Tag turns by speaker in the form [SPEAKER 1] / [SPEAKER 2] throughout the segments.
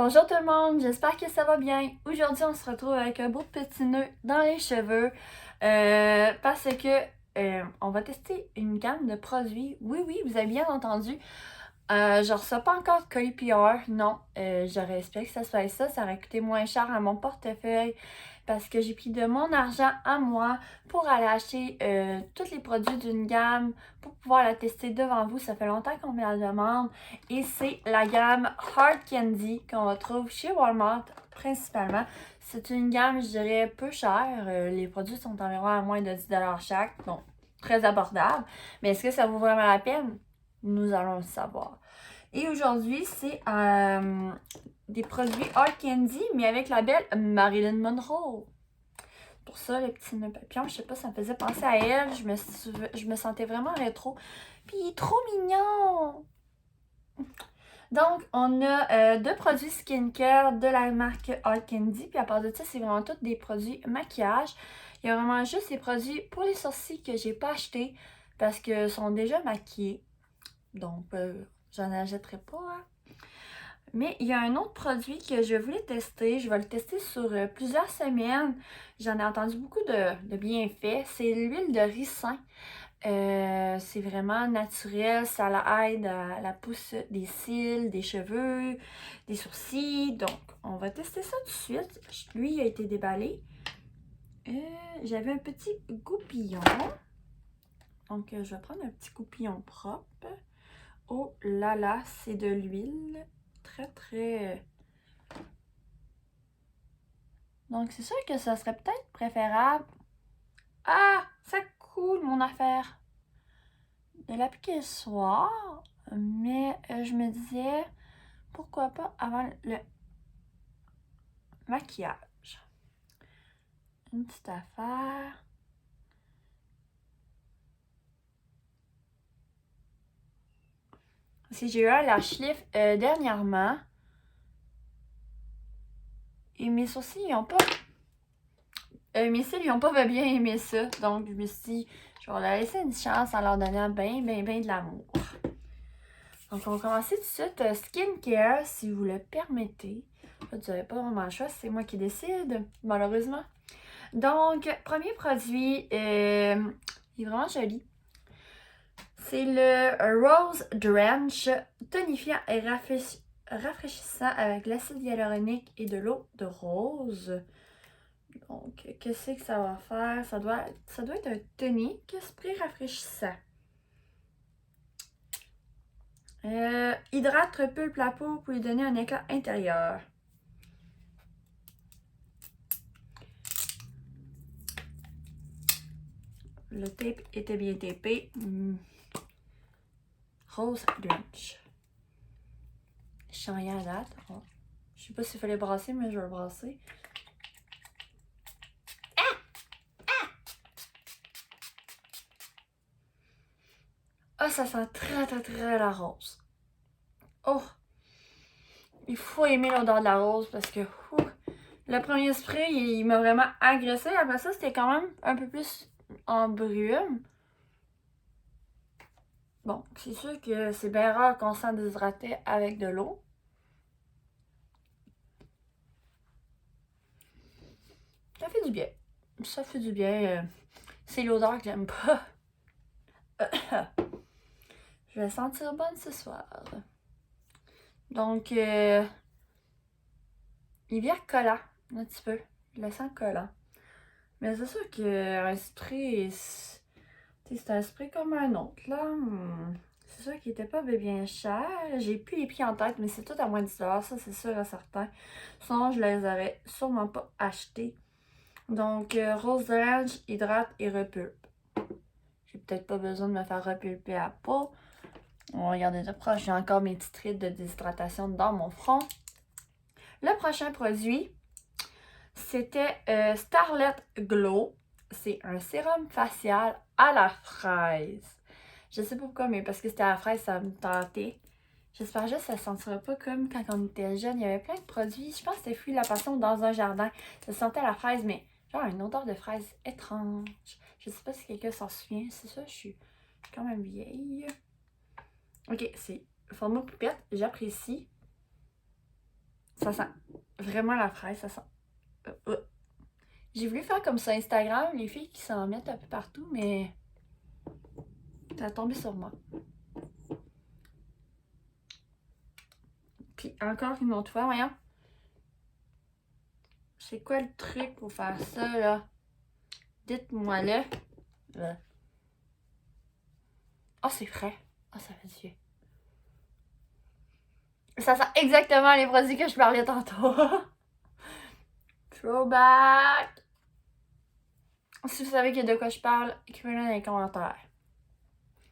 [SPEAKER 1] Bonjour tout le monde, j'espère que ça va bien. Aujourd'hui, on se retrouve avec un beau petit nœud dans les cheveux parce que on va tester une gamme de produits. Oui, vous avez bien entendu. Je reçois pas encore de colis PR, non. J'aurais espéré que ça soit ça. Ça aurait coûté moins cher à mon portefeuille parce que j'ai pris de mon argent à moi pour aller acheter tous les produits d'une gamme pour pouvoir la tester devant vous. Ça fait longtemps qu'on me la demande. Et c'est la gamme Hard Candy qu'on retrouve chez Walmart principalement. C'est une gamme, je dirais, peu chère. Les produits sont environ à moins de 10$ chaque. Donc, très abordable. Mais est-ce que ça vaut vraiment la peine? Nous allons le savoir. Et aujourd'hui, c'est des produits Hard Candy, mais avec la belle Marilyn Monroe. Pour ça, le petit nœud papillon, je sais pas, ça me faisait penser à elle. Je me sentais vraiment rétro. Puis il est trop mignon! Donc, on a deux produits skincare de la marque Hard Candy. Puis à part de ça, c'est vraiment tous des produits maquillage. Il y a vraiment juste des produits pour les sourcils que j'ai pas achetés parce que sont déjà maquillés. Donc, j'en achèterai pas. Hein. Mais il y a un autre produit que je voulais tester. Je vais le tester sur plusieurs semaines. J'en ai entendu beaucoup de bienfaits. C'est l'huile de ricin. C'est vraiment naturel. Ça aide à la pousse des cils, des cheveux, des sourcils. Donc, on va tester ça tout de suite. Lui, il a été déballé. J'avais un petit goupillon. Donc, je vais prendre un petit goupillon propre. Oh là là, c'est de l'huile. Très. Donc, c'est sûr que ça serait peut-être préférable. Ah! Ça coule, mon affaire! De l'appliquer le soir. Mais je me disais, pourquoi pas avant le maquillage. Une petite affaire. Si j'ai eu un lash lift dernièrement. Et mes sourcils, ils ont pas. Mes cils, ils ont pas bien aimé ça. Donc, je me suis dit, je vais leur laisser une chance en leur donnant bien de l'amour. Donc, on va commencer tout de suite. Skincare, si vous le permettez. Là, vous n'avez pas vraiment le choix, c'est moi qui décide, malheureusement. Donc, premier produit, il est vraiment joli. C'est le Rose Drench, tonifiant et rafraîchissant avec l'acide hyaluronique et de l'eau de rose. Donc, qu'est-ce que ça va faire? Ça doit être un tonique spray rafraîchissant. Hydrate, repulpe la peau pour lui donner un éclat intérieur. Le tape était bien tapé. Rose Drench. Je sens rien à date. Oh. Je sais pas s'il fallait brasser, mais je vais le brasser. Ah, ça sent très la rose. Oh! Il faut aimer l'odeur de la rose parce que le premier spray, il m'a vraiment agressé. Après ça, c'était quand même un peu plus en brume. Bon, c'est sûr que c'est bien rare qu'on s'en déshydraté avec de l'eau. Ça fait du bien. Ça fait du bien. C'est l'odeur que j'aime pas. Je vais sentir bonne ce soir. Donc, il vient collant un petit peu. Je le sens collant. Mais c'est sûr qu'un spray, c'est un spray comme un autre, là. C'est sûr qu'il était pas bien cher. J'ai plus les prix en tête, mais c'est tout à moins de 10$, ça c'est sûr et certain. Sinon, je les aurais sûrement pas achetés. Donc, Rose Drench, hydrate et repulpe. J'ai peut-être pas besoin de me faire repulper à peau. On va regarder de proche. J'ai encore mes petites rides de déshydratation dans mon front. Le prochain produit, c'était Starlet Glow. C'est un sérum facial à la fraise. Je sais pas pourquoi, mais parce que c'était à la fraise, ça me tentait. J'espère juste que ça ne sentira pas comme quand on était jeune. Il y avait plein de produits. Je pense que c'était Fruit de la Passion dans un jardin. Ça sentait la fraise, mais genre une odeur de fraise étrange. Je sais pas si quelqu'un s'en souvient. C'est ça, je suis quand même vieille. Ok, c'est format poupette. J'apprécie. Ça sent vraiment la fraise, ça sent... J'ai voulu faire comme sur Instagram, les filles qui s'en mettent un peu partout, mais ça a tombé sur moi. Puis encore une autre fois, voyons. C'est quoi le truc pour faire ça, là? Dites-moi-le. Oh, c'est frais. Oh, ça fait du bien. Ça sent exactement les produits que je parlais tantôt. Throwback. Si vous savez de quoi je parle, écrivez-le dans les commentaires.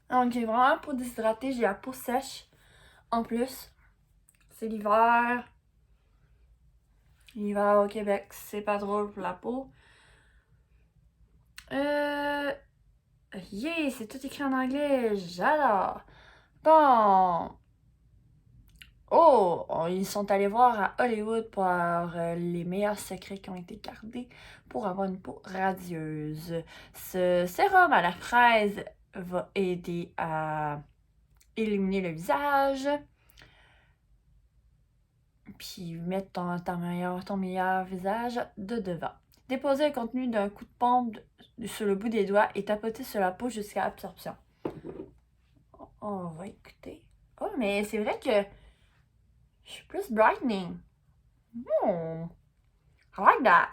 [SPEAKER 1] Donc, j'ai vraiment peau déshydratée, j'ai la peau sèche. En plus, c'est l'hiver. L'hiver au Québec, c'est pas drôle pour la peau. Yeah, c'est tout écrit en anglais, j'adore. Bon. Oh, ils sont allés voir à Hollywood pour avoir les meilleurs secrets qui ont été gardés pour avoir une peau radieuse. Ce sérum à la fraise va aider à illuminer le visage. Puis mettre ton meilleur visage de devant. Déposer le contenu d'un coup de pompe sur le bout des doigts et tapoter sur la peau jusqu'à absorption. On va écouter. Oh, mais c'est vrai que je suis plus brightening. I like that.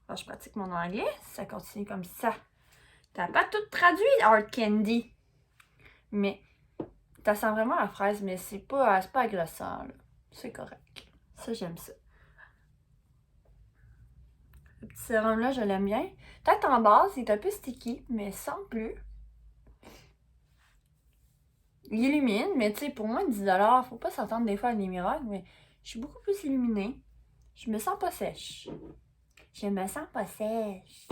[SPEAKER 1] Alors, je pratique mon anglais. Ça continue comme ça. T'as pas tout traduit, Art Candy. Mais, ça sent vraiment la fraise, mais c'est pas agressant, là. C'est correct. Ça, j'aime ça. Le petit sérum-là, je l'aime bien. Peut-être en base, il est un peu sticky, mais sans plus. Il illumine, mais tu sais, pour moins de 10$, faut pas s'attendre des fois à des miracles, mais je suis beaucoup plus illuminée. Je me sens pas sèche. Je me sens pas sèche.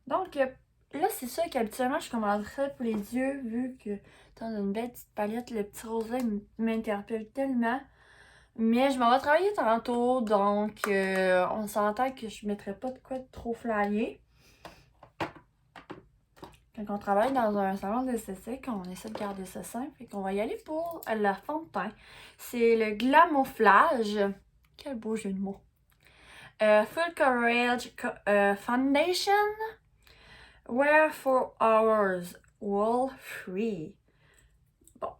[SPEAKER 1] Donc, là, c'est ça qu'habituellement, je commencerais pour les yeux, vu que dans une belle petite palette, le petit rose-là m'interpelle tellement. Mais je m'en vais travailler tantôt, donc on s'entend que je mettrai pas de quoi de trop flyer. Quand on travaille dans un salon d'esthétique, on essaie de garder ça simple. Fait qu'on va y aller pour la fond de teint. C'est le Glamouflage. Quel beau jeu de mots. Full Coverage Foundation. Wear 4 hours. Wool free. Bon.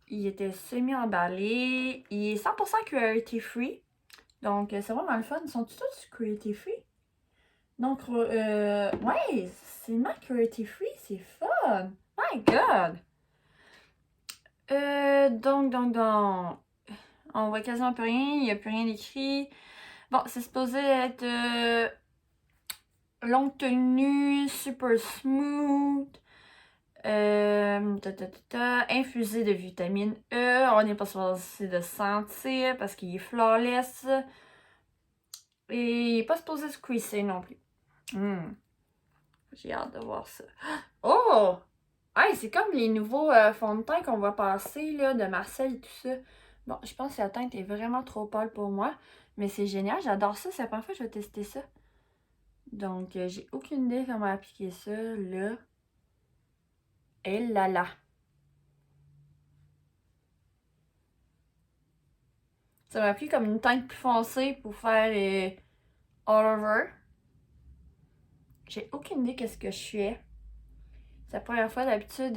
[SPEAKER 1] Il était semi-emballé. Il est 100% cruelty free. Donc, c'est vraiment le fun. Ils sont tous cruelty free? Donc, ouais, c'est ma cruelty free. C'est fun. My God! Donc, on voit quasiment plus rien. Il n'y a plus rien d'écrit. Bon, c'est supposé être longue tenue, super smooth. Infusé de vitamine E. On n'est pas supposé de sentir parce qu'il est flawless. Et il n'est pas supposé se creaser non plus. J'ai hâte de voir ça. Oh! Hey, c'est comme les nouveaux fonds de teint qu'on va passer là, de Marseille et tout ça. Bon, je pense que la teinte est vraiment trop pâle pour moi. Mais c'est génial, j'adore ça. C'est la première fois que je vais tester ça. Donc, j'ai aucune idée comment appliquer ça là. Et là là. Ça m'a pris comme une teinte plus foncée pour faire all over. J'ai aucune idée qu'est-ce que je fais. C'est la première fois d'habitude.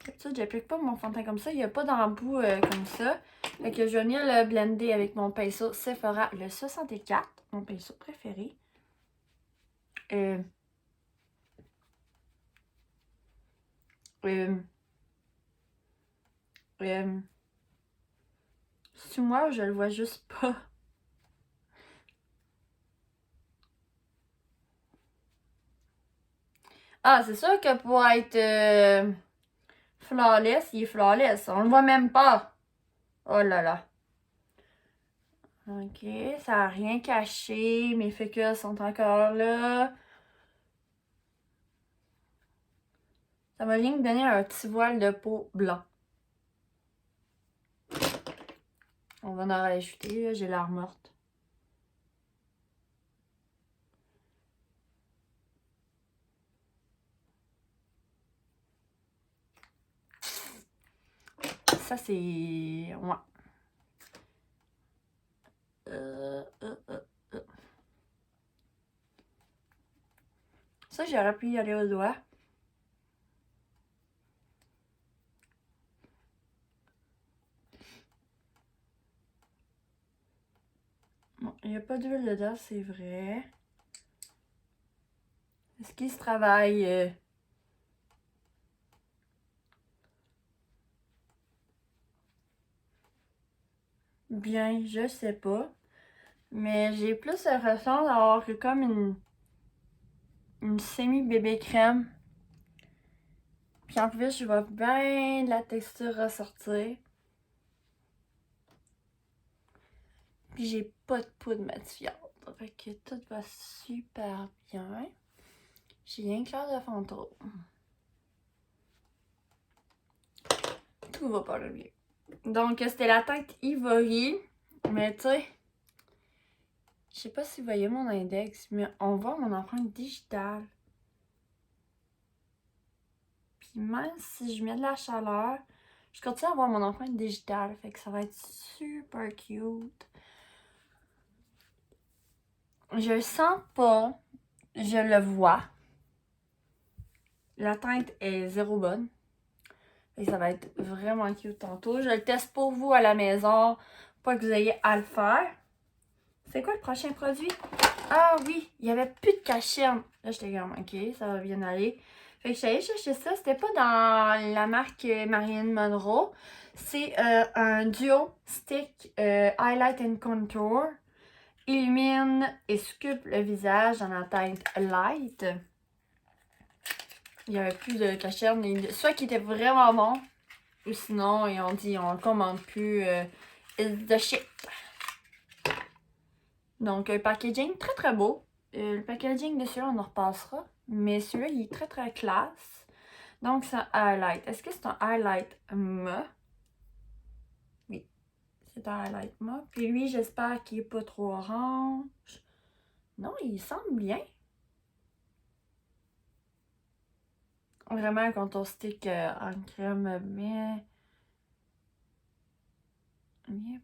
[SPEAKER 1] D'habitude, j'applique pas mon fond de teint comme ça. Il n'y a pas d'embout comme ça. Fait que je vais venir le blender avec mon pinceau Sephora, le 64, mon pinceau préféré. Sur moi, je le vois juste pas. Ah, c'est sûr que pour être flawless, il est flawless. On le voit même pas. Oh là là. Ok, ça n'a rien caché. Mes fécus sont encore là. Ça m'a rien donné un petit voile de peau blanc. On va en rajouter, j'ai l'air morte. ça, c'est... Ouais. Ça, j'aurais pu y aller au doigt. Bon, il n'y a pas d'huile dedans, c'est vrai. Est-ce qu'il se travaille? Bien, je sais pas. Mais j'ai plus le ressent d'avoir comme une semi-bébé crème. Puis en plus, je vois bien de la texture ressortir. Puis j'ai pas de poudre matifiante. Fait que tout va super bien. J'ai rien que l'air de fantôme. Tout va pas le mieux. Donc, c'était la teinte Ivory. Mais tu sais, je sais pas si vous voyez mon index, mais on voit mon empreinte digitale. Puis même si je mets de la chaleur, je continue à avoir mon empreinte digitale. Fait que ça va être super cute. Je le sens pas. Je le vois. La teinte est zéro bonne. Et ça va être vraiment cute tantôt. Je le teste pour vous à la maison. Pas que vous ayez à le faire. C'est quoi le prochain produit? Ah oui, il n'y avait plus de cacherne. Là, j'étais comme, ok, ça va bien aller. Fait que j'allais chercher ça. C'était pas dans la marque Marilyn Monroe. C'est un duo stick highlight and contour. Illumine et sculpte le visage dans la teinte light. Il n'y avait plus de cacherne. Soit qui était vraiment bon, ou sinon, ils ont dit on le commande plus. It's the shit. Donc, un packaging très très beau. Le packaging de celui-là, on en repassera. Mais celui-là, il est très très classe. Donc, c'est un highlight. Est-ce que c'est un highlight mat? Oui, c'est un highlight mat. Puis lui, j'espère qu'il n'est pas trop orange. Non, il semble bien. Vraiment un contour stick en crème bien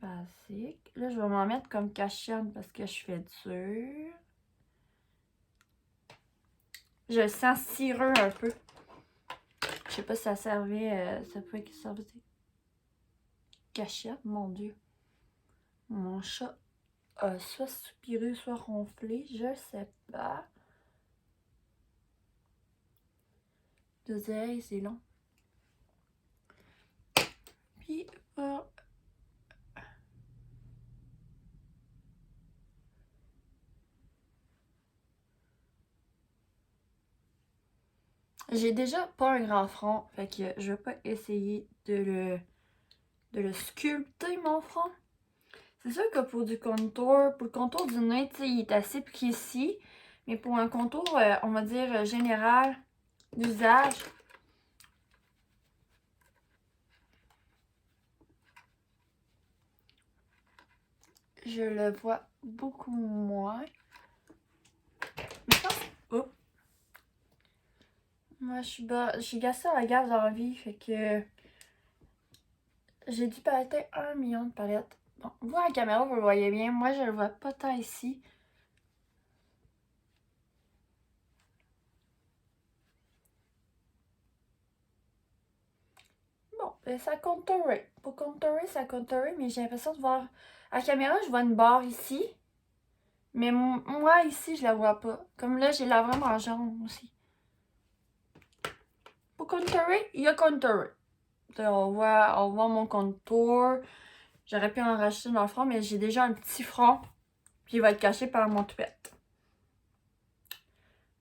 [SPEAKER 1] basique. Là, je vais m'en mettre comme cachette parce que je fais dur. Je le sens cireux un peu. Je sais pas si ça servait. Ça pouvait qu'il servait de cachette, mon Dieu. Mon chat a soit soupiré, soit ronflé. Je sais pas. Deux oreilles, c'est long. Puis, j'ai déjà pas un grand front, fait que je vais pas essayer de le sculpter, mon front. C'est sûr que pour du contour, pour le contour du nez, tu sais, il est assez précis. Mais pour un contour, on va dire, général, d'usage, je le vois beaucoup moins. Mais je pense... Oh. Moi, je suis gassée à la gaz dans la vie, fait que... J'ai dû paletter 1 million de palettes. Bon, vous, à la caméra, vous le voyez bien. Moi, je le vois pas tant ici. Bon, ben, ça contourait. Pour contourer, ça contourait, mais j'ai l'impression de voir... À la caméra, je vois une barre ici. Mais moi, ici, je la vois pas. Comme là, j'ai la vraiment jaune aussi. Pour contourer, il y a contourer. On voit mon contour. J'aurais pu en racheter dans le front, mais j'ai déjà un petit front. Puis il va être caché par mon toupette.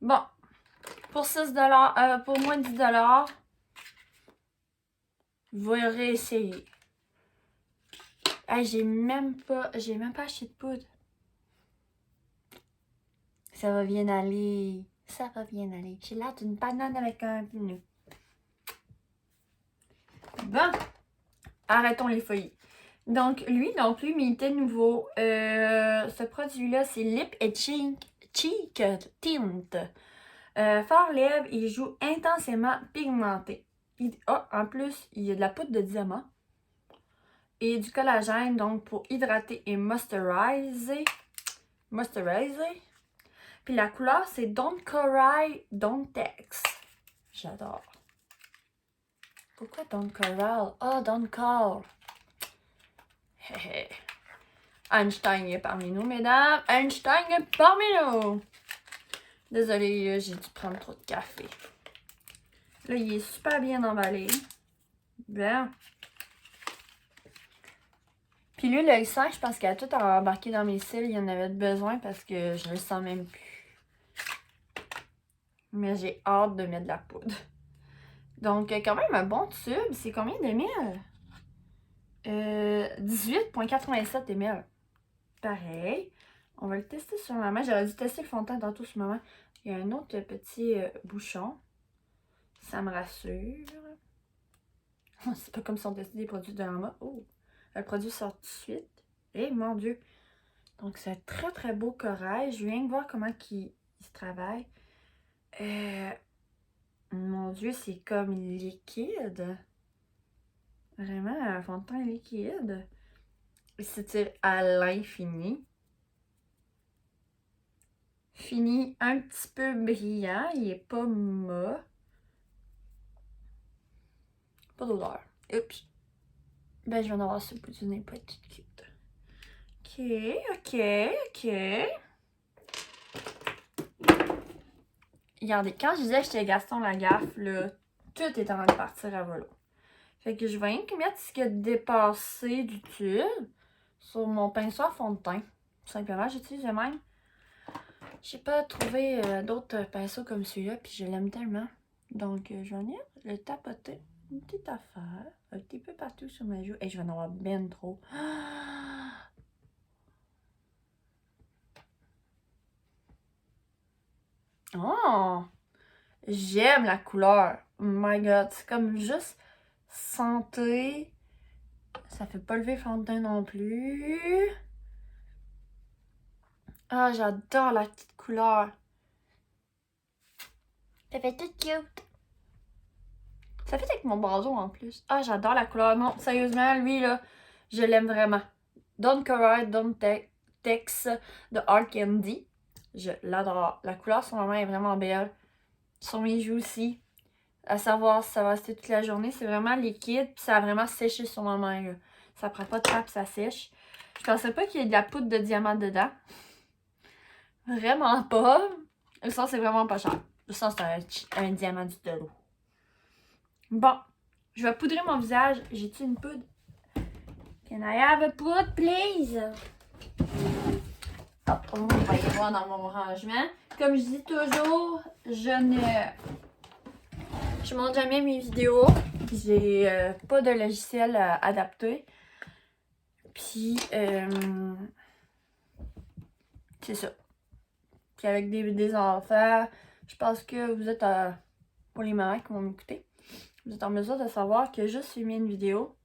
[SPEAKER 1] Bon. Pour 6$, pour moins de 10$, je vais réessayer. Hey, j'ai même pas acheté de poudre. Ça va bien aller. Ça va bien aller. J'ai l'air d'une banane avec un pneu. Bon. Arrêtons les folies. Donc, lui non plus, mais il était nouveau. Ce produit-là, c'est Lip et Cheek Tint. Fard lèvres, il joue intensément pigmenté. En plus, il y a de la poudre de diamant. et du collagène, donc pour hydrater et moisturiser. Puis la couleur, c'est Don't Cry, Don't Text. J'adore. Pourquoi Don't Coral? Ah, Don't Call. Einstein est parmi nous, mesdames. Einstein est parmi nous. Désolée, j'ai dû prendre trop de café. Là, il est super bien emballé. Bien. Puis lui, le sang, je pense qu'il a tout embarqué dans mes cils. Il y en avait besoin parce que je le sens même plus. Mais j'ai hâte de mettre de la poudre. Donc, quand même un bon tube. C'est combien de ml? 18,87 ml. Pareil. On va le tester sur ma main. J'aurais dû tester le fond de teint tantôt sur ma main. Il y a un autre petit bouchon. Ça me rassure. C'est pas comme si on testait des produits de Derma. Oh! Le produit sort tout de suite. Eh mon Dieu! Donc, c'est un très très beau corail. Je viens de voir comment il se travaille. Mon Dieu, c'est comme liquide. Vraiment, un fond de teint liquide. Il s'étire à l'infini. Fini un petit peu brillant. Il est pas mat. Pas d'odeur. Oups. Ben, je vais en avoir sur le bout du nez pour être toute cute. Ok. Regardez, quand je disais que j'étais Gaston Lagaffe, là, tout est en train de partir à volo. Fait que je vais rien que mettre ce qui a dépassé du tube sur mon pinceau à fond de teint. Tout simplement, j'utilise le même. J'ai pas trouvé d'autres pinceaux comme celui-là, puis je l'aime tellement. Donc, je vais venir le tapoter. Une petite affaire, un petit peu partout sur ma joue. Et je vais en avoir bien trop. Oh! J'aime la couleur. Oh my god, c'est comme juste santé. Ça fait pas lever fond de teint non plus. Ah, j'adore la petite couleur. Ça fait tout cute. Ça fait avec mon braseau en plus. Ah, j'adore la couleur. Non, sérieusement, lui, là, je l'aime vraiment. Don't Cry, Don't Text de Hard Candy. Je l'adore. La couleur sur ma main est vraiment belle. Sur mes joues aussi. À savoir si ça va rester toute la journée. C'est vraiment liquide. Puis ça a vraiment séché sur ma main. Là. Ça prend pas de temps puis ça sèche. Je pensais pas qu'il y ait de la poudre de diamant dedans. Vraiment pas. Le sens, c'est vraiment pas cher. Le sens, c'est un diamant du de l'eau. Bon, je vais poudrer mon visage. J'ai-tu une poudre? Can I have a poudre, please? Oh, on va y voir dans mon rangement. Comme je dis toujours, je monte jamais mes vidéos. J'ai pas de logiciel adapté. Puis, c'est ça. Puis avec des enfants, je pense que vous êtes, pour les mamans qui vont m'écouter, vous êtes en mesure de savoir que juste filmer une vidéo,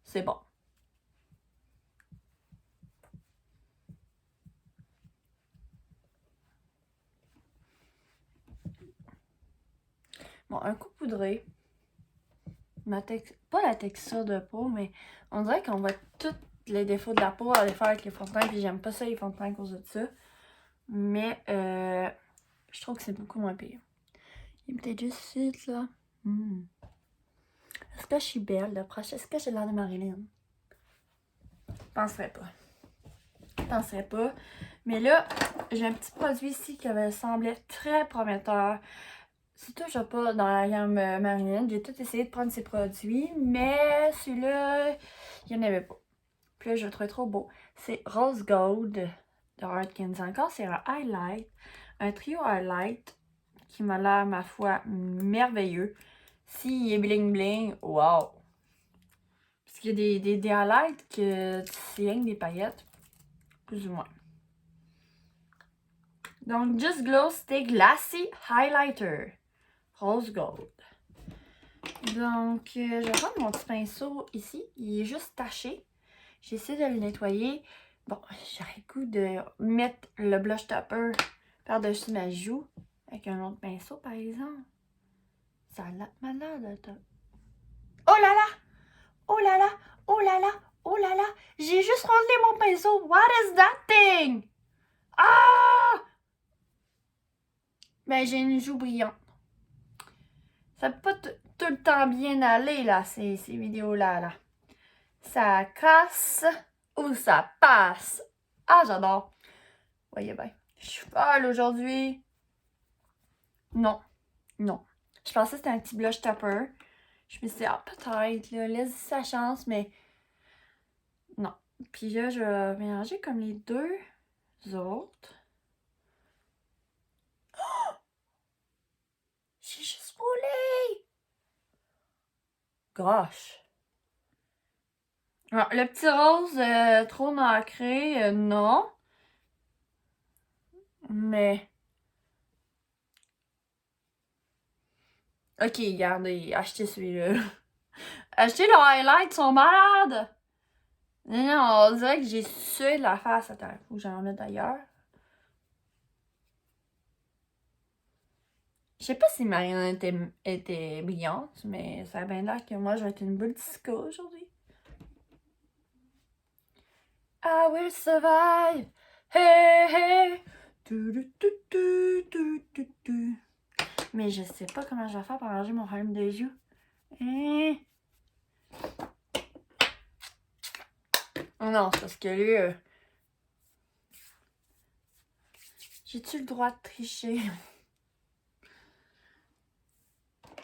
[SPEAKER 1] c'est bon. Bon, un coup poudré. Pas la texture de peau, mais on dirait qu'on voit tous les défauts de la peau à les faire avec les fonds de teint, puis j'aime pas ça les fonds de teint à cause de ça. Mais je trouve que c'est beaucoup moins pire. Il est peut-être juste ici, là. Est-ce que je suis belle de proche? Est-ce que j'ai l'air de Marilyn? Penserais pas. Mais là, j'ai un petit produit ici qui me semblait très prometteur. C'est toujours pas dans la gamme Marilyn. J'ai tout essayé de prendre ces produits, mais celui-là, il n'y en avait pas. Puis là, je le trouvais trop beau. C'est Rose Gold de Hard Candy. Encore, c'est un highlight. Un trio highlight qui m'a l'air, ma foi, merveilleux. S'il est bling bling, wow! Parce qu'il y a des highlights que c'est rien que des paillettes. Plus ou moins. Donc, Just Glow Stick Glassy Highlighter. Rose Gold. Donc, je vais prendre mon petit pinceau ici. Il est juste taché. J'essaie de le nettoyer. Bon, j'aurais le goût de mettre le blush topper par-dessus ma joue. Avec un autre pinceau, par exemple. Ça a l'air malade. Oh là là! oh là là, oh là là, oh là là, j'ai juste relevé mon pinceau. What is that thing? Ah! Ben, j'ai une joue brillante. Ça peut pas tout le temps bien aller, là, ces vidéos-là, là. Ça casse ou ça passe. Ah, j'adore. Voyez bien. Je suis folle aujourd'hui. Non. Non. Je pensais que c'était un petit blush topper. Je me suis dit, ah, peut-être, là, laisse sa chance, mais non. Puis là, je vais mélanger comme les deux autres. Oh! J'ai juste roulé! Gosh! Ah, le petit rose trop nacré, non. Mais... Ok, regardez, achetez celui-là. Achetez le highlight, ils sont malades! Non, non, on dirait que j'ai sué de la face. Attends, faut que j'en mette ailleurs. Je sais pas si Marianne était brillante, mais ça a bien l'air que moi, je vais être une bonne disco aujourd'hui. I will survive! Hey, hey! Mais je sais pas comment je vais faire pour arranger mon problème de yeux. Hein? Oh non, c'est parce que là... j'ai-tu le droit de tricher?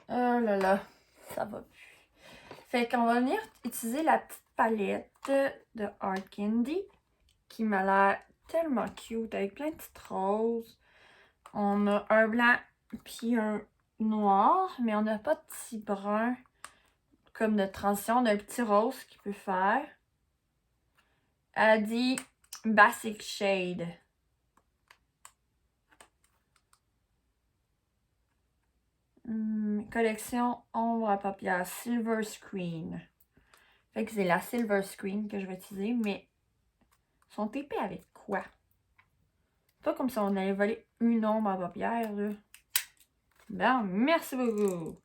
[SPEAKER 1] Oh là là, ça va plus. Fait qu'on va venir utiliser la petite palette de Art Candy qui m'a l'air tellement cute avec plein de petites roses. On a un blanc puis un noir, mais on n'a pas de petit brun comme de transition. On a un petit rose qui peut faire. Elle dit Basic Shade. Collection ombre à paupières Silver Screen. Fait que c'est la Silver Screen que je vais utiliser, mais ils sont épais avec quoi? Pas comme si on allait voler une ombre à paupières, là. Bon, merci beaucoup.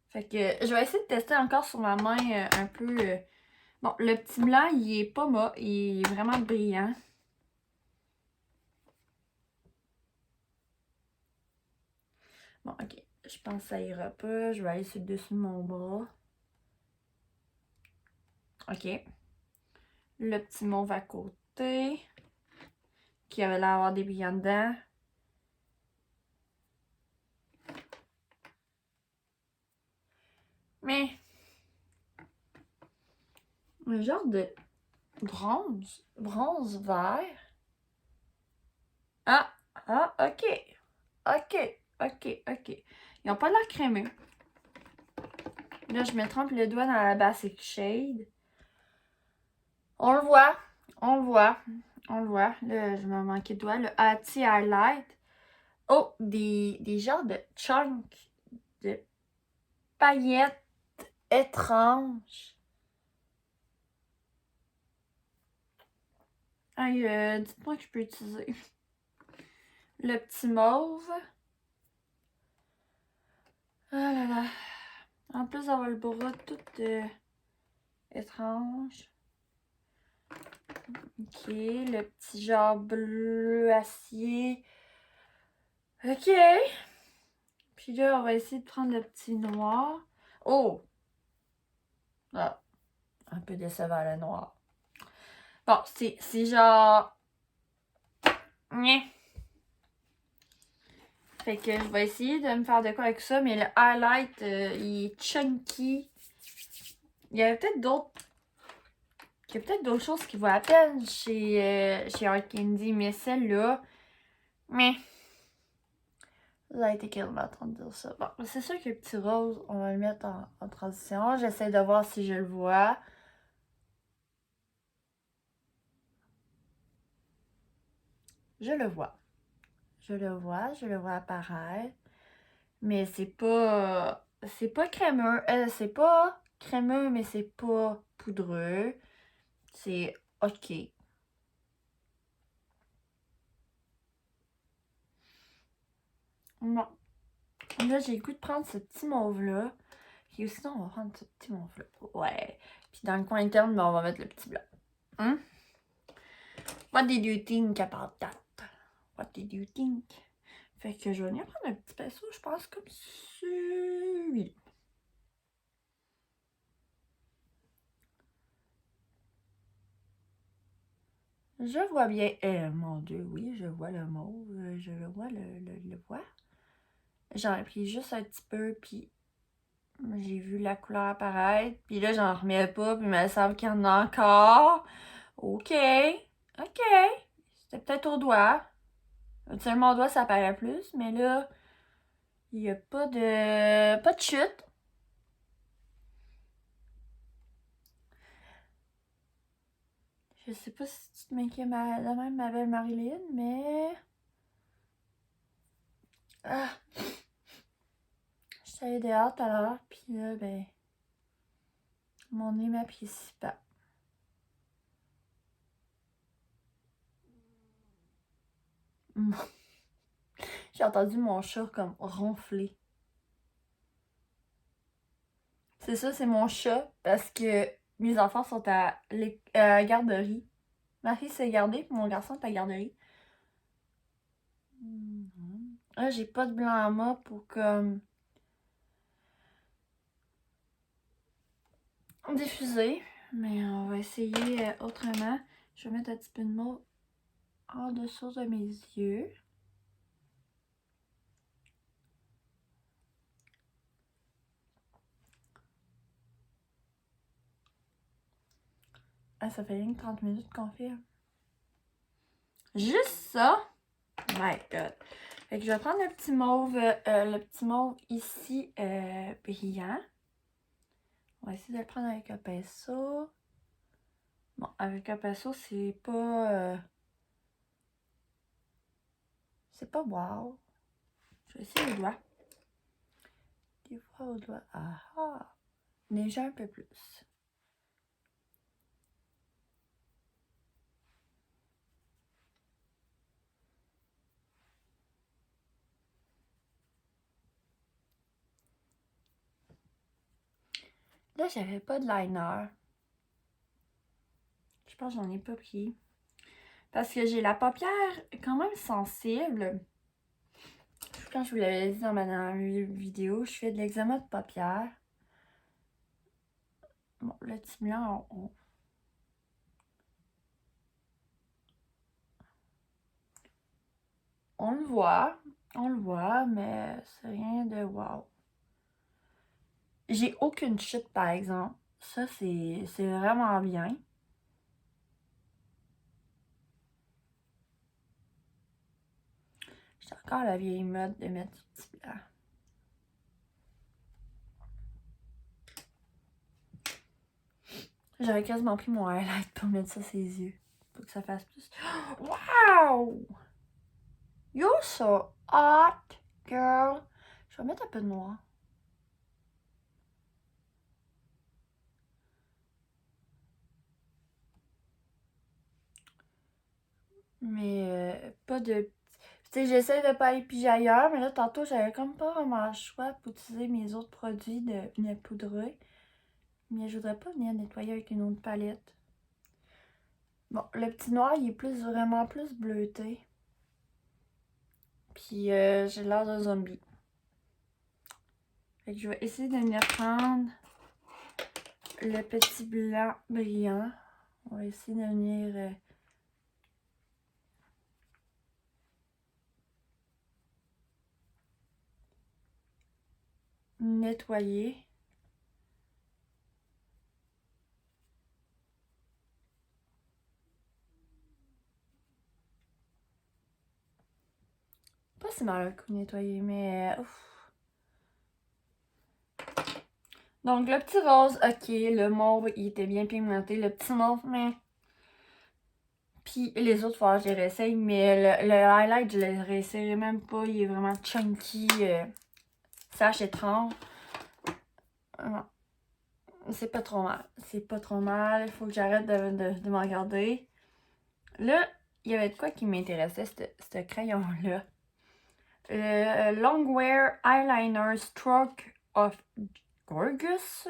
[SPEAKER 1] Fait que je vais essayer de tester encore sur ma main un peu. Bon, le petit blanc, il est pas mat, il est vraiment brillant. Bon, ok. Je pense que ça ira pas. Je vais aller sur le dessus de mon bras. Ok. Le petit mauve à côté. Qui avait l'air d'avoir des brillants dedans. Mais... un genre de bronze. Bronze vert. Ah! Ah, ok. Ok. Ok. Ok. Ils n'ont pas l'air crémeux. Là, je me trempe le doigt dans la Basic Shade. On le voit. On le voit. On le voit. Là, je me manquais de doigt. Le Hattie Highlight. Oh, des genres de chunks de paillettes étranges. Hey, dites-moi que je peux utiliser. Le petit mauve. Ah là là. En plus d'avoir le bras tout étrange. Ok, le petit genre bleu acier. Ok. Puis là, on va essayer de prendre le petit noir. Oh! Ah, un peu décevant le noir. Bon, c'est genre... Nyeh. Fait que je vais essayer de me faire de quoi avec ça, mais le highlight, il est chunky. Il y a peut-être d'autres... Il y a peut-être d'autres choses qui valent à peine chez Art Candy, mais celle-là... Mais... ça a été quasiment en train de dire ça. Bon, c'est sûr que le petit rose, on va le mettre en transition. J'essaie de voir si je le vois. Je le vois. Je le vois apparaître. Mais c'est pas... c'est pas crémeux. C'est pas crémeux, mais c'est pas poudreux. C'est ok. Non. Là, j'ai le goût de prendre ce petit mauve-là, Et sinon, on va prendre ce petit mauve-là. Ouais. Puis dans le coin interne, ben, on va mettre le petit blanc. Hein? What did you think about that? What did you think? Fait que je vais venir prendre un petit pinceau, je pense, comme celui-là. Je vois bien. Mon Dieu, oui, je vois le mauve. Je vois le voit. J'en ai pris juste un petit peu, puis j'ai vu la couleur apparaître. Puis là, j'en remets pas, puis il me semble qu'il y en a encore. OK. OK. C'était peut-être au doigt. Tu sais, mon doigt, ça paraît plus, mais là, il n'y a pas de chute. Je sais pas si tu te m'inquiètes de même, ma belle Marilyn, mais... Ah! J'étais allée dehors tout à l'heure, puis là, ben... Mon nez m'apprécie pas. J'ai entendu mon chat comme ronfler. C'est ça, c'est mon chat, parce que mes enfants sont à la garderie. Ma fille s'est gardée, puis mon garçon est à la garderie. Là, j'ai pas de blanc à mât pour comme... diffuser, mais on va essayer autrement. Je vais mettre un petit peu de mauve en dessous de mes yeux. Ah, ça fait rien que 30 minutes qu'on fait. Juste ça? My God. Fait que je vais prendre le petit mauve ici brillant. On va essayer de le prendre avec un pinceau. Bon, avec un pinceau, c'est pas wow. Je vais essayer au doigt. Des fois au doigt. Ah ah! Déjà un peu plus. Là, j'avais pas de liner. Je pense que j'en ai pas pris. Parce que j'ai la paupière quand même sensible. Quand je vous l'avais dit dans ma dernière vidéo, je fais de l'eczéma de paupière. Bon, le petit blanc, on le voit. On le voit, mais c'est rien de wow. J'ai aucune chute, par exemple. Ça, c'est vraiment bien. J'ai encore la vieille mode de mettre du petit blanc. J'aurais quasiment pris mon highlight pour mettre ça sur ses yeux. Pour que ça fasse plus. Wow! You're so hot, girl! Je vais mettre un peu de noir. Mais pas de... Tu sais, j'essaie de pas aller piger ailleurs, mais là, tantôt, j'avais comme pas vraiment le choix pour utiliser mes autres produits de venir poudrer. Mais je voudrais pas venir nettoyer avec une autre palette. Bon, le petit noir, il est vraiment plus bleuté. Puis j'ai l'air d'un zombie. Fait que je vais essayer de venir prendre le petit blanc brillant. On va essayer de venir... nettoyer. Pas si mal que nettoyer, mais... ouf. Donc, le petit rose, ok. Le mauve, il était bien pigmenté. Le petit mauve, mais... Puis les autres fois, je les réessaye, mais le highlight, je les réessayerai même pas. Il est vraiment chunky. Sache étrange. Non. C'est pas trop mal. C'est pas trop mal. Il faut que j'arrête de m'en regarder. Là, il y avait de quoi qui m'intéressait, ce crayon-là. Le Longwear Eyeliner Stroke of Gorgeous.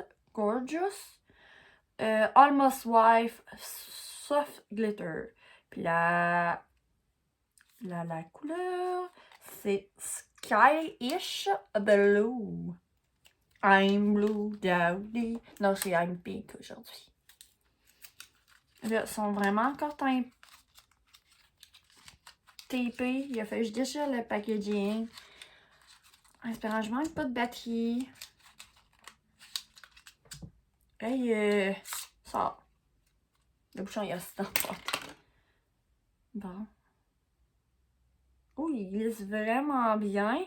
[SPEAKER 1] Almost Wife Soft Glitter. Puis la couleur, c'est Sky-ish Blue. I'm blue, daddy. Non, c'est I'm pink aujourd'hui. Là, ils sont vraiment encore tapés. Il a fallu que je déchire le packaging. En espérant que je manque pas de batterie. Hey, ça. Le bouchon, il a dans la porte. Bon. Oh, il glisse vraiment bien.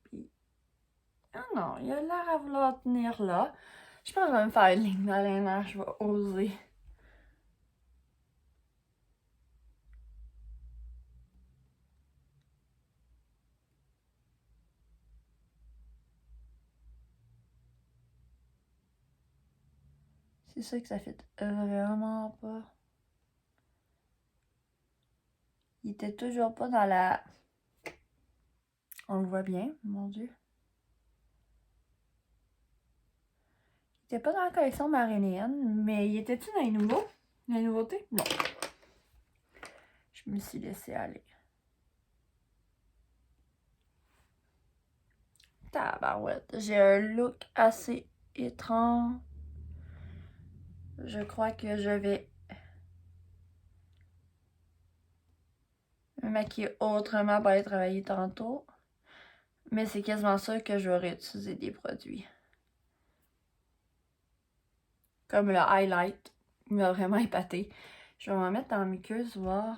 [SPEAKER 1] Puis... ah non, il a l'air à vouloir tenir là. Je pense que je vais me faire une ligne d'eyeliner, je vais oser. C'est ça que ça fait vraiment pas. Il était toujours pas dans la... on le voit bien, mon Dieu. Il était pas dans la collection Marilyn, mais il était-tu dans les nouveaux? Les nouveautés? Non. Je me suis laissée aller. Tabarouette. J'ai un look assez étrange. Je crois que je vais me maquiller autrement pour aller travailler tantôt. Mais c'est quasiment sûr que je vais réutiliser des produits. Comme le highlight. Il m'a vraiment épaté. Je vais m'en mettre dans la muqueuse, voir.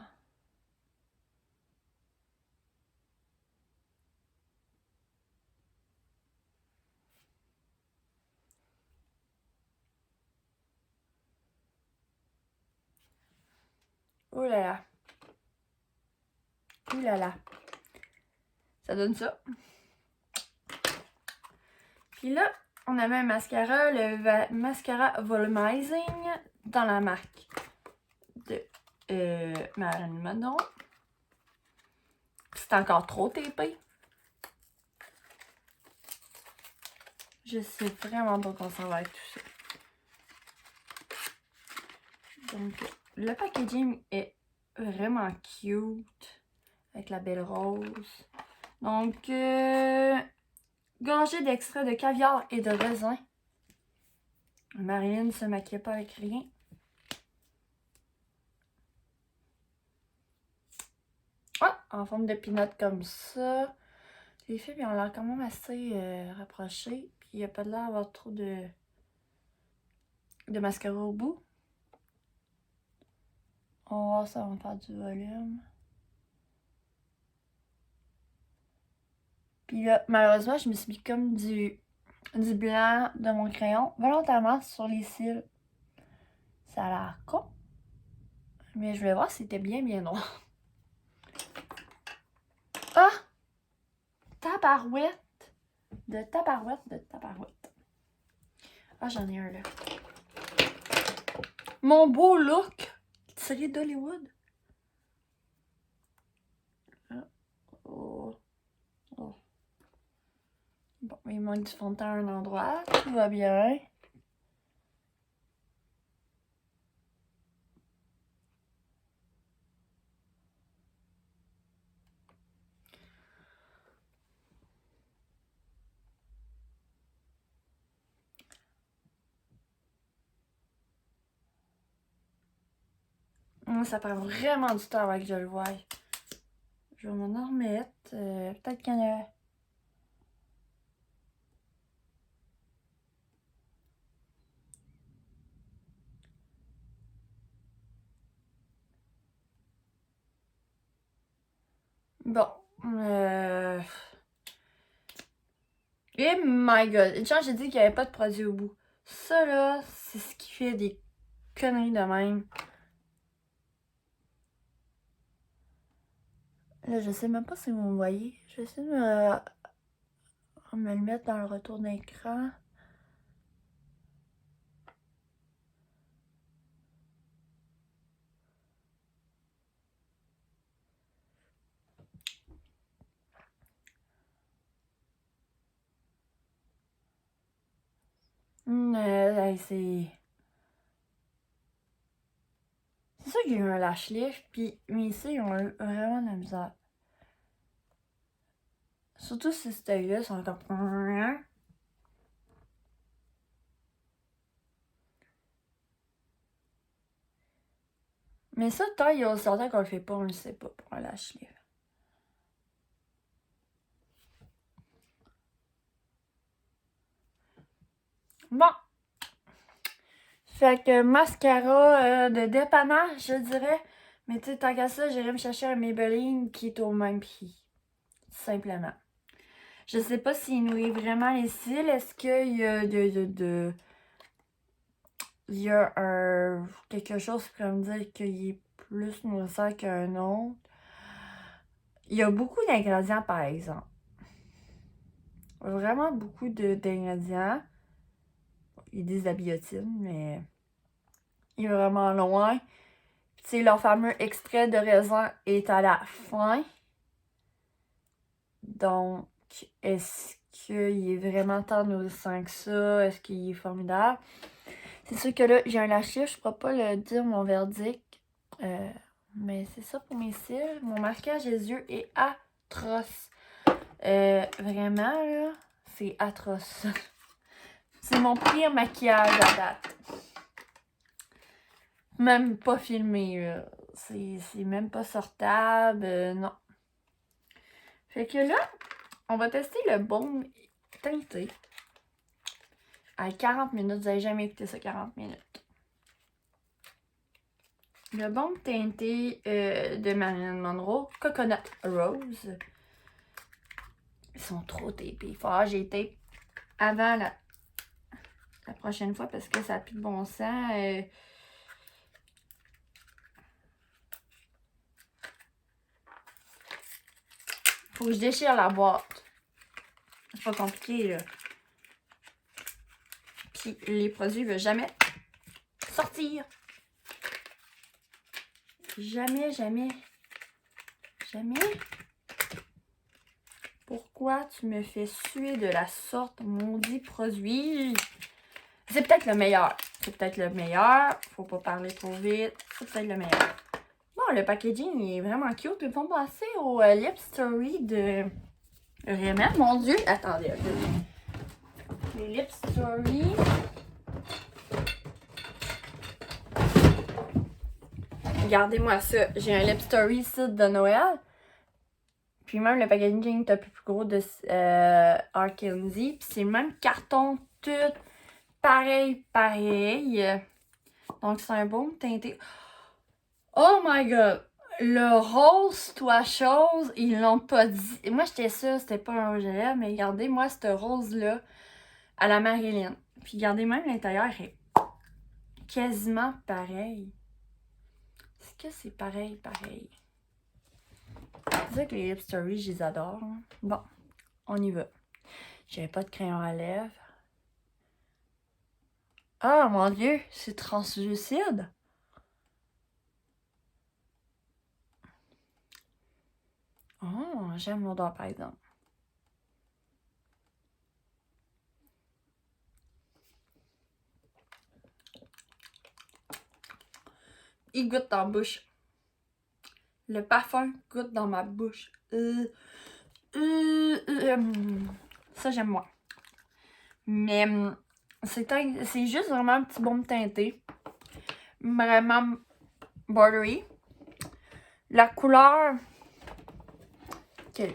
[SPEAKER 1] Oh là là. Oh là là. Ça donne ça. Puis là, on avait un mascara, le mascara Volumizing dans la marque de Marilyn Monroe. C'est encore trop tapé. Je sais vraiment pas comment ça va être tout ça. Donc, le packaging est vraiment cute. Avec la belle rose. Donc, gorgée d'extrait de caviar et de raisin. Marilyn ne se maquille pas avec rien. Ah, en forme de peanut comme ça. Les filles ils ont l'air quand même assez rapprochées. Puis il n'y a pas de l'air d'avoir trop de mascara au bout. On va voir si ça va me faire du volume. Puis là, malheureusement, je me suis mis comme du blanc de mon crayon volontairement sur les cils. Ça a l'air con. Mais je voulais voir si c'était bien noir. Ah! Tabarouette! De tabarouette. Ah, j'en ai un là. Mon beau look! Tiré d'Hollywood. Oh. Oh. Bon, il manque du fond de teint à un endroit. Tout va bien. Ça prend vraiment du temps avant que je le voie. Je vais m'en remettre. Peut-être qu'il y en a... Bon. Et my god. Genre, j'ai dit qu'il n'y avait pas de produit au bout. Ça, là, c'est ce qui fait des conneries de même. Là, je sais même pas si vous me voyez. Je vais essayer de me le mettre dans le retour d'écran. Hey, c'est... C'est sûr que j'ai eu un lash lift, puis mes cils ont eu vraiment de la misère. Surtout si cet œil-là sont comme... Mais ça, tant il y a certains qu'on le fait pas, on le sait pas pour un lash lift. Bon. Fait que mascara de dépannage, je dirais. Mais tu sais, tant qu'à ça, j'irais me chercher un Maybelline qui est au même prix. Simplement. Je sais pas s'il nourrit vraiment les cils. Est-ce qu'il y a il y a quelque chose qui pourrait me dire qu'il est plus nourrissant qu'un autre? Il y a beaucoup d'ingrédients, par exemple. Vraiment beaucoup d'ingrédients. Il y a des abiotines, mais il est vraiment loin. Tu sais, leur fameux extrait de raisin est à la fin. Donc, est-ce qu'il est vraiment tant nourrissant que ça? Est-ce qu'il est formidable? C'est sûr que là, j'ai un lash lift, je pourrais pas le dire mon verdict. Mais c'est ça pour mes cils. Mon maquillage des yeux est atroce. Vraiment, là, c'est atroce. C'est mon pire maquillage à date. Même pas filmé, là. C'est même pas sortable. Non. Fait que là, on va tester le baume teinté. À 40 minutes. Vous n'avez jamais écouté ça, 40 minutes. Le baume teinté de Marilyn Monroe, Coconut Rose. Ils sont trop tapés. J'ai tape avant la prochaine fois parce que ça n'a plus de bon sens. Faut que je déchire la boîte. C'est pas compliqué, là. Puis les produits ne veulent jamais sortir. Jamais, jamais. Jamais. Pourquoi tu me fais suer de la sorte, maudit produit? C'est peut-être le meilleur. C'est peut-être le meilleur. Faut pas parler trop vite. C'est peut-être le meilleur. Bon, le packaging est vraiment cute. Ils vont passer au Lip Story de Rimmel. Mon Dieu. Attendez un peu. Les Lip Story. Regardez-moi ça. J'ai un Lip Story ici de Noël. Puis même le packaging est un peu plus gros de Arkansas. Puis c'est le même carton tout pareil. Donc c'est un baume teinté. Oh my god! Le rose, toi chose, ils l'ont pas dit. Moi j'étais sûre c'était pas un rouge à lèvres, mais regardez, moi ce rose-là à la Marilyn. Puis regardez même l'intérieur est quasiment pareil. Est-ce que c'est pareil? C'est ça que les Lip Story, je les adore. Hein. Bon, on y va. J'avais pas de crayon à lèvres. Ah mon dieu, c'est translucide. Oh, j'aime l'odeur par exemple. Il goûte dans la bouche. Le parfum goûte dans ma bouche. Ça, j'aime moins. Mais c'est juste vraiment un petit baume teinté. Vraiment bordery. La couleur,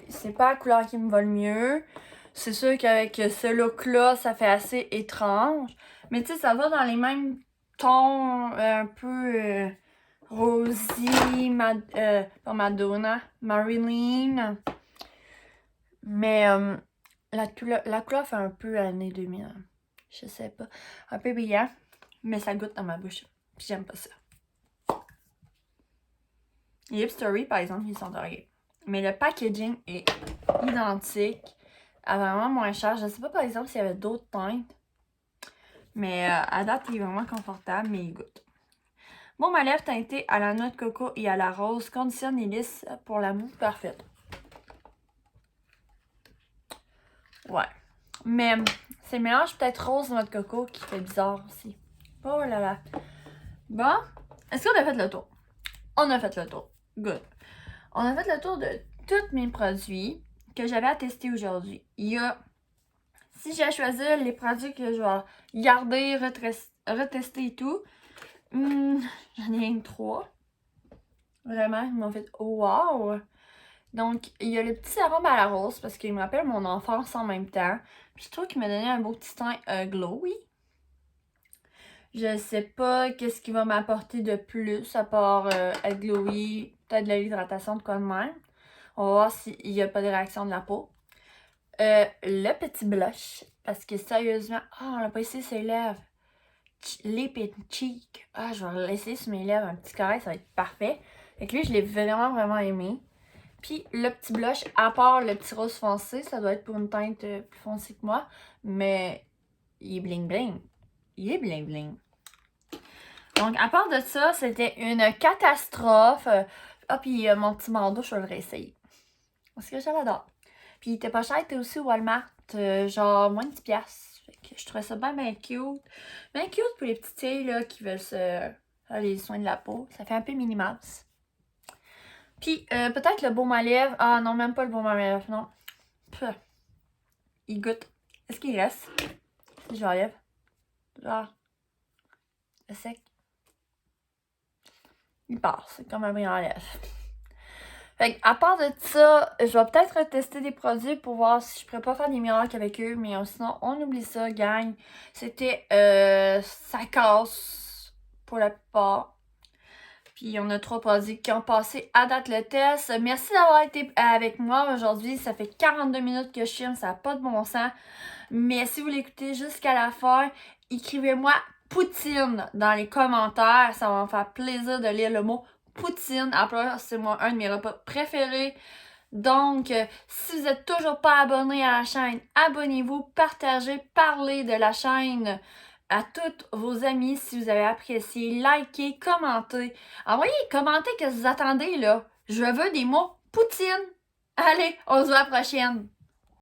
[SPEAKER 1] c'est pas la couleur qui me va le mieux. C'est sûr qu'avec ce look-là, ça fait assez étrange. Mais tu sais, ça va dans les mêmes tons un peu rosy, pas Madonna, Marilyn. Mais la couleur fait un peu année 2000. Je sais pas. Un peu brillant, mais ça goûte dans ma bouche. Puis j'aime pas ça. Les Lip Story, par exemple, ils sont dorés. Mais le packaging est identique. À vraiment moins cher. Je sais pas, par exemple, s'il y avait d'autres teintes. Mais à date, il est vraiment confortable, mais il goûte. Bon, ma lèvre teintée à la noix de coco et à la rose conditionne et lisse pour la mousse parfaite. Ouais. Mais C'est le mélange peut-être rose noix de coco qui fait bizarre aussi. Oh là là. Bon, est-ce qu'on a fait le tour? On a fait le tour. Good. On a fait le tour de tous mes produits que j'avais à tester aujourd'hui. Il y a, si j'ai à choisir les produits que je vais garder, retester et tout, j'en ai une 3. Vraiment, ils m'ont fait wow! Donc, il y a le petit arôme à la rose parce qu'il me rappelle mon enfance en même temps. Puis je trouve qu'il m'a donné un beau petit teint glowy. Je sais pas qu'est-ce qu'il va m'apporter de plus à part être glowy, peut-être de l'hydratation de quoi de même. On va voir s'il n'y a pas de réaction de la peau. Le petit blush, parce que sérieusement, on n'a pas essayé ses lèvres. Lip and cheek. Je vais laisser sur mes lèvres un petit carré, ça va être parfait. Fait que lui, je l'ai vraiment, vraiment aimé. Puis le petit blush, à part le petit rose foncé, ça doit être pour une teinte plus foncée que moi. Mais il est bling bling. Il est bling bling. Donc, à part de ça, c'était une catastrophe. Puis mon petit bandeau, je vais le réessayer. Parce que je l'adore. Puis il était pas cher, il était aussi au Walmart, genre moins de 10$. Fait que je trouvais ça bien, bien cute. Bien cute pour les petites filles là, qui veulent faire les soins de la peau. Ça fait un peu minimaliste. Puis peut-être le baume à lèvres. Ah non, même pas le baume à lèvres, non. Puh. Il goûte. Est-ce qu'il reste? Si je l'enlève. Genre. Le sec. Il part. C'est comme un brillant à lèvres. Fait à part de ça, je vais peut-être tester des produits pour voir si je pourrais pas faire des miracles avec eux. Mais sinon, on oublie ça, gang. C'était ça casse pour la plupart. Puis on a 3 produits qui ont passé à date le test. Merci d'avoir été avec moi aujourd'hui. Ça fait 42 minutes que je filme, ça n'a pas de bon sens. Mais si vous l'écoutez jusqu'à la fin, écrivez-moi poutine dans les commentaires. Ça va me faire plaisir de lire le mot poutine. Après, c'est un de mes repas préférés. Donc, si vous n'êtes toujours pas abonné à la chaîne, abonnez-vous, partagez, parlez de la chaîne à tous vos amis si vous avez apprécié. Likez, commentez. Envoyez, commentez que vous attendez là. Je veux des mots poutine. Allez, on se voit à la prochaine.